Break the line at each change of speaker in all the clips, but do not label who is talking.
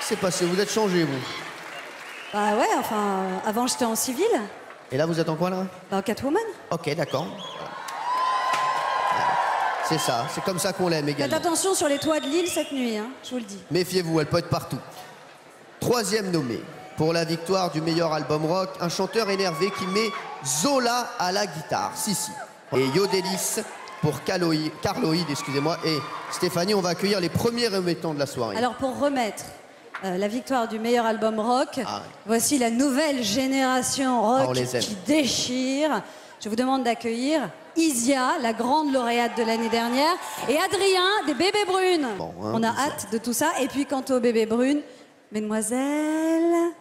Qu'est-ce qui s'est passé? Vous êtes changé, vous?
Bah ouais, enfin, avant j'étais en civil.
Et là, vous êtes en quoi, là?
Bah en Catwoman.
Ok, d'accord. C'est ça, c'est comme ça qu'on l'aime également.
Faites attention sur les toits de l'île cette nuit, hein, je vous le dis.
Méfiez-vous, elle peut être partout. Troisième nommé. Pour la victoire du meilleur album rock, un chanteur énervé qui met Zola à la guitare. Si. Et Yodelis pour Carloïd, excusez-moi. Et Stéphanie, on va accueillir les premiers remettants de la soirée.
Alors pour remettre la victoire du meilleur album rock, voici la nouvelle génération rock qui déchire. Je vous demande d'accueillir Isia, la grande lauréate de l'année dernière, et Adrien des Bébés Brunes.
Bon, hein,
on a hâte de tout ça. Et puis quant aux Bébés Brunes, mesdemoiselles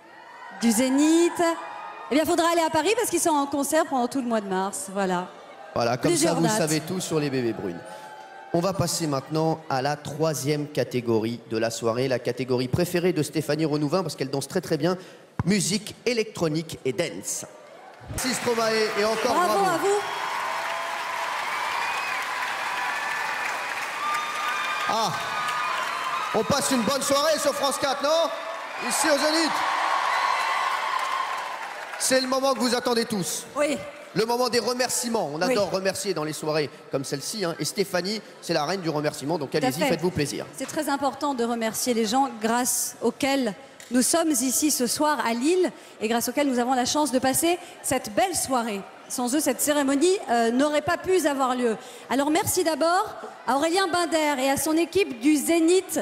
du Zénith, eh bien, il faudra aller à Paris parce qu'ils sont en concert pendant tout le mois de mars. Voilà.
Voilà, comme
Plusieurs
ça, vous
dates.
savez tout sur les Bébés Brunes. On va passer maintenant à la troisième catégorie de la soirée, la catégorie préférée de Stéphanie Renouvin parce qu'elle danse très très bien, musique électronique et dance. Merci Stromae et encore bravo.
Bravo à vous.
Ah, on passe une bonne soirée sur France 4, non? Ici au Zénith. C'est le moment que vous attendez tous.
Oui.
Le moment des remerciements. On adore remercier dans les soirées comme celle-ci. Hein. Et Stéphanie, c'est la reine du remerciement, donc allez-y, faites-vous plaisir.
C'est très important de remercier les gens grâce auxquels nous sommes ici ce soir à Lille et grâce auxquels nous avons la chance de passer cette belle soirée. Sans eux, cette cérémonie n'aurait pas pu avoir lieu. Alors merci d'abord à Aurélien Binder et à son équipe du Zénith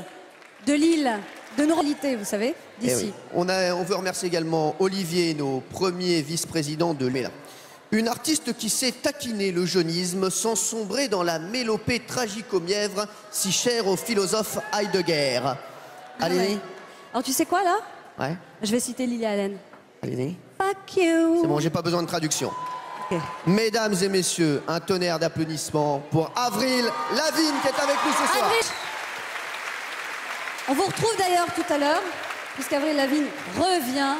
de Lille, de nos réalités, vous savez, d'ici.
Oui. On veut remercier également Olivier, nos premiers vice-présidents de Méla. Une artiste qui sait taquiner le jeunisme sans sombrer dans la mélopée tragico-mièvre si chère au philosophe Heidegger. Allez.
Ouais. Alors tu sais quoi là?
Ouais.
Je vais citer Lily Allen.
Allez.
Fuck you.
C'est bon, j'ai pas besoin de traduction.
Okay.
Mesdames et messieurs, un tonnerre d'applaudissements pour Avril Lavigne qui est avec nous ce soir.
Avril. On vous retrouve d'ailleurs tout à l'heure, puisqu'Avril Lavigne revient,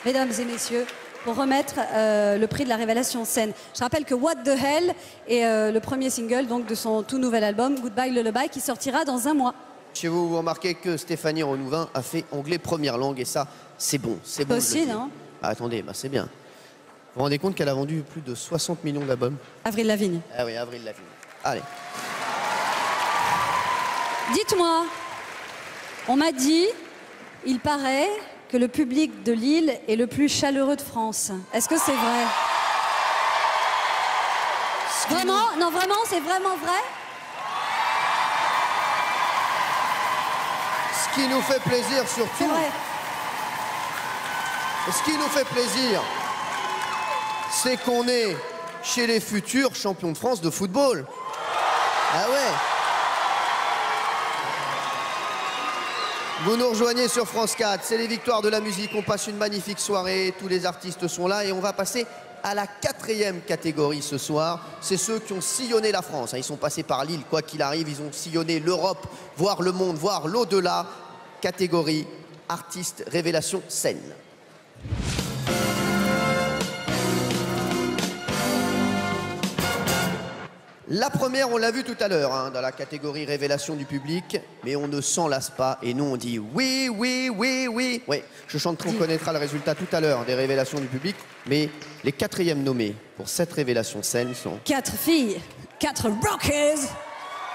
mesdames et messieurs, pour remettre le prix de la révélation scène. Je rappelle que What the Hell est le premier single donc, de son tout nouvel album, Goodbye Lullaby, qui sortira dans un mois.
Chez vous, vous remarquez que Stéphanie Renouvin a fait anglais première langue, et ça, c'est bon. C'est bon.
Aussi, non?
Ah, attendez, bah, c'est bien. Vous vous rendez compte qu'elle a vendu plus de 60 millions d'albums?
Avril Lavigne.
Ah oui, Avril Lavigne. Allez.
Dites-moi, on m'a dit, il paraît que le public de Lille est le plus chaleureux de France. Est-ce que c'est vrai? Vraiment? Non, vraiment, c'est vraiment vrai?
Ce qui nous fait plaisir surtout...
C'est vrai.
Ce qui nous fait plaisir, c'est qu'on est chez les futurs champions de France de football. Ah ouais. Vous nous rejoignez sur France 4, c'est les victoires de la musique, on passe une magnifique soirée, tous les artistes sont là et on va passer à la quatrième catégorie ce soir. C'est ceux qui ont sillonné la France, ils sont passés par Lille, quoi qu'il arrive, ils ont sillonné l'Europe, voire le monde, voire l'au-delà. Catégorie artiste révélation scène. La première, on l'a vu tout à l'heure, hein, dans la catégorie révélation du public, mais on ne s'en lasse pas et nous on dit oui, oui, oui, oui. Oui, je chanterai, on connaîtra le résultat tout à l'heure des révélations du public, mais les quatrièmes nommés pour cette révélation scène sont...
4 filles, 4 rockers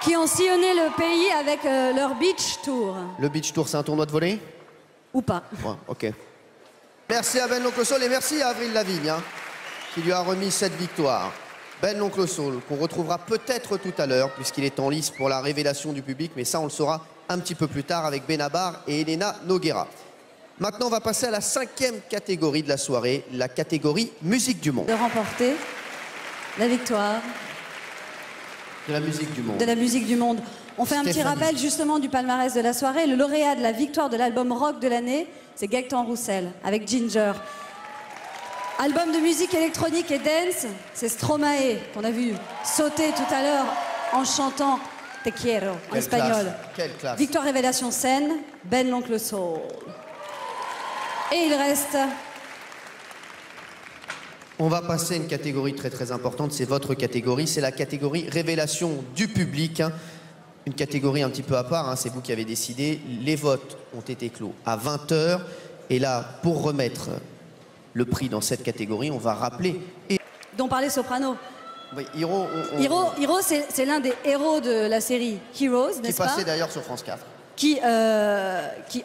qui ont sillonné le pays avec leur beach tour.
Le beach tour, c'est un tournoi de volley?
Ou pas.
Ouais, ok. Merci à Ben l'Oncle Soul et merci à Avril Lavigne, hein, qui lui a remis cette victoire. Ben l'Oncle Soul, qu'on retrouvera peut-être tout à l'heure, puisqu'il est en lice pour la révélation du public, mais ça, on le saura un petit peu plus tard avec Benabar et Elena Noguera. Maintenant, on va passer à la cinquième catégorie de la soirée, la catégorie musique du monde.
De remporter la victoire
de la musique du monde.
De la musique du monde. On fait un petit rappel justement du palmarès de la soirée. Le lauréat de la victoire de l'album rock de l'année, c'est Gaëtan Roussel avec Ginger. Album de musique électronique et dance, c'est Stromae, qu'on a vu sauter tout à l'heure en chantant Te quiero en espagnol.
Quelle classe.
Victoire révélation scène, Ben l'Oncle Soul. Et il reste...
On va passer à une catégorie très très importante, c'est votre catégorie, c'est la catégorie révélation du public. une catégorie un petit peu à part, hein, c'est vous qui avez décidé. Les votes ont été clos à 20 h. Et là, pour remettre le prix dans cette catégorie, on va rappeler...
Dont parlait Soprano.
Oui, Hiro,
Hiro, c'est l'un des héros de la série Heroes, n'est-ce pas?
Qui passait d'ailleurs sur France 4.
Qui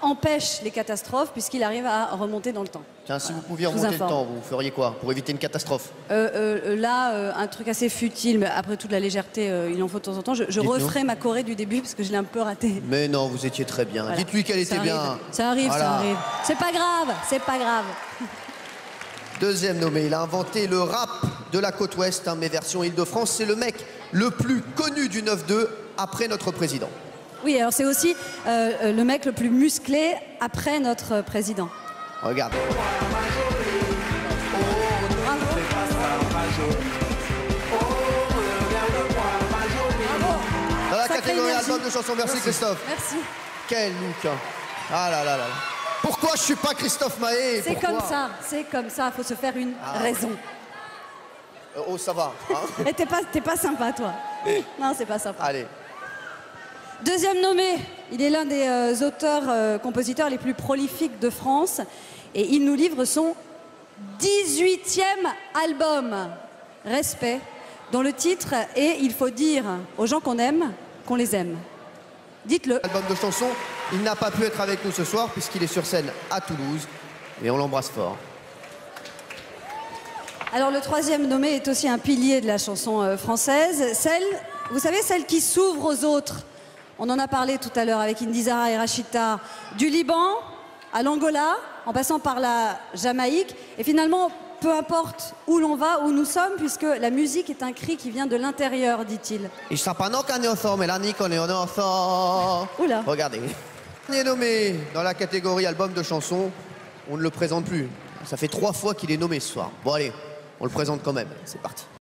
empêche les catastrophes puisqu'il arrive à remonter dans le temps.
Tiens, si vous pouviez remonter le temps, vous feriez quoi pour éviter une catastrophe?
Là, un truc assez futile, mais après toute la légèreté, il en faut de temps en temps. Je referai ma choré du début parce que je l'ai un peu ratée.
Mais non, vous étiez très bien. Voilà. Dites-lui qu'elle était bien.
Ça arrive, voilà. Ça arrive. C'est pas grave, c'est pas grave.
Deuxième nommé, il a inventé le rap de la côte ouest, hein, mais version Île-de-France. C'est le mec le plus connu du 9-2 après notre président.
Oui, alors c'est aussi le mec le plus musclé après notre président.
Regarde. Dans la catégorie album de chansons, merci Christophe.
Merci.
Quel look. Ah là là là. Pourquoi je suis pas Christophe Maé?
C'est comme ça, il faut se faire une raison.
Oh, ça va. Hein.
Et t'es pas sympa, toi. Non, c'est pas sympa.
Allez.
Deuxième nommé, il est l'un des auteurs-compositeurs les plus prolifiques de France et il nous livre son 18e album, Respect, dont le titre est « Il faut dire aux gens qu'on aime, qu'on les aime ». Dites-le.
Album de chansons, il n'a pas pu être avec nous ce soir puisqu'il est sur scène à Toulouse et on l'embrasse fort.
Alors le troisième nommé est aussi un pilier de la chanson française, vous savez, celle qui s'ouvre aux autres. On en a parlé tout à l'heure avec Indy Zara et Rachita, du Liban à l'Angola, en passant par la Jamaïque. Et finalement, peu importe où l'on va, où nous sommes, puisque la musique est un cri qui vient de l'intérieur, dit-il. Oula.
Regardez. Il est nommé dans la catégorie album de chansons. On ne le présente plus. Ça fait 3 fois qu'il est nommé ce soir. Bon allez, on le présente quand même. C'est parti.